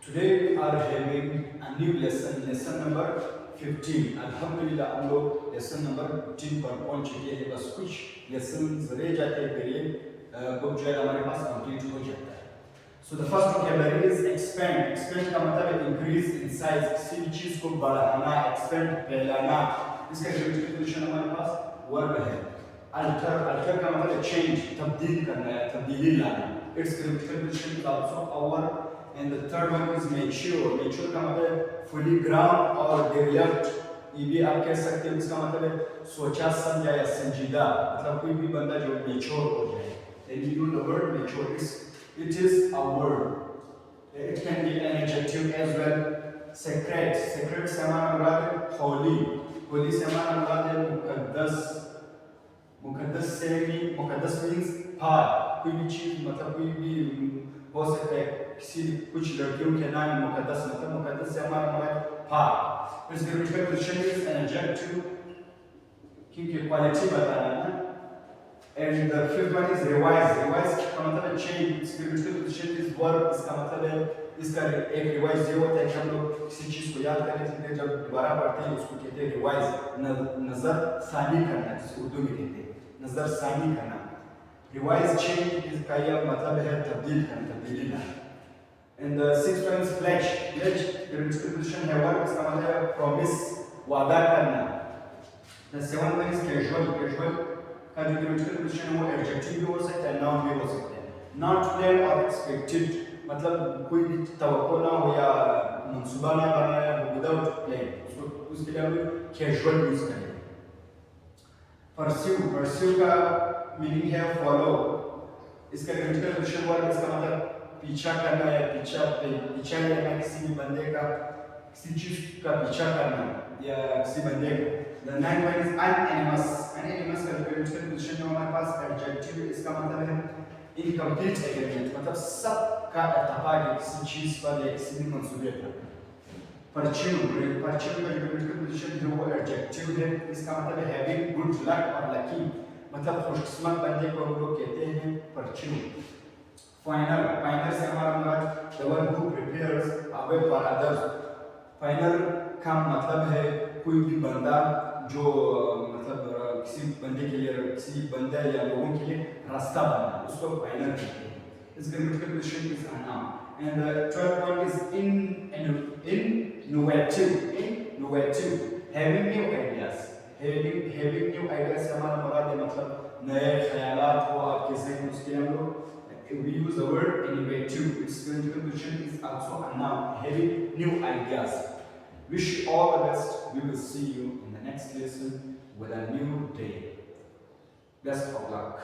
Today we are having a new lesson number 15. अल्हम्दुलिल्लाह हम लोग lesson number 15 पर पहुंच चुके हैं. बस कुछ lessons रह जाते हैं फिर ये बुक जो है हमारे पास complete हो जाता है. So the first vocabulary is expand. Expand का मतलब है increase in size. किसी भी चीज को बढ़ाना, expand फैलाना. इसका grammatical position हमारे पास verb है. Alter. Alter का मतलब है change, तब्दील करना है, तब्दीली लाना. Its grammatical position is also our. And the third one is mature. Mature का मतलब fully grown or developed. ये भी आप कह सकते हैं. इसका मतलब है सोचा समझा या संजीदा. मतलब कोई भी बंदा जो mature हो जाए. Then you know the word mature it is a word. It can be an adjective as well. Sacred. Sacred से हमारा मुराद है holy. Holy से हमारा मुराद है मुकद्दस. मुकद्दस से भी मुकद्दस means पाक. कोई भी चीज मतलब कोई भी हो सकता है. किसी कुछ लड़कियों के नाम मुकद्दस मतलब मुकद्दस से हमारा मुराद पाक. इसके grammatical position is an adjective क्योंकि क्वालिटी बताना है ना. And the fifth one is revise. Revise का मतलब है change. इसके grammatical position is verb. इसका मतलब है इसका एक revise ये होता है कि हम लोग किसी चीज को याद करने के लिए जब दोबारा पढ़ते हैं उसको कहते हैं revise. नजर सानी करना जिसको उर्दू में कहते हैं नजर सानी करना. Revise change इसका यह मतलब है तब्दील करना, तब्दीली लाना. And the sixth one is pledge. Pledge grammatical position है verb. इसका मतलब है promise, वादा करना. The seventh one is casual. Casual का जो grammatical position है वो adjective भी हो सकता है, noun भी हो सकता है. Not planned or expected मतलब कोई भी तवक्को ना हो या मंसूबा ना बनाया हो without plan. उसके लिए हम casual यूज करेंगे. Pursue. Pursue का मीनिंग है फॉलो. इसका grammatical position वर्ब इसका मतलब पीछा करना या पीछा लेना किसी भी बंदे का किसी चीज का पीछा करना या किसी बंदे का. The ninth one is unanimous. Unanimous का grammatical position में हमारे पास adjective इसका मतलब है incomplete agreement मतलब सब का इत्तेफाक है किसी चीज पर या किसी भी मंसूबे पर. Pursue का grammatical position जो वो adjective है इसका मतलब है having good luck और lucky मतलब खुशकिस्मत बंदे को हम लोग कहते हैं pursue. Final. Final से हमारा मुराद the one who prepares a way for others. Final का मतलब है कोई भी बंदा जो मतलब किसी बंदे के लिए किसी बंदे या लोगों के लिए रास्ता बनाना उसको final कहते हैं. इस grammatical position is a noun. And the 12th one is innovative. Innovative. Having new ideas. Having new ideas से हमारा मुराद है मतलब नए ख्यालात को आपके ज़हन उसके हम लोग we use the word innovative. Its grammatical position is also a noun. Having new ideas. Wish you all the best. We will see you in the next lesson with a new day. Best of luck.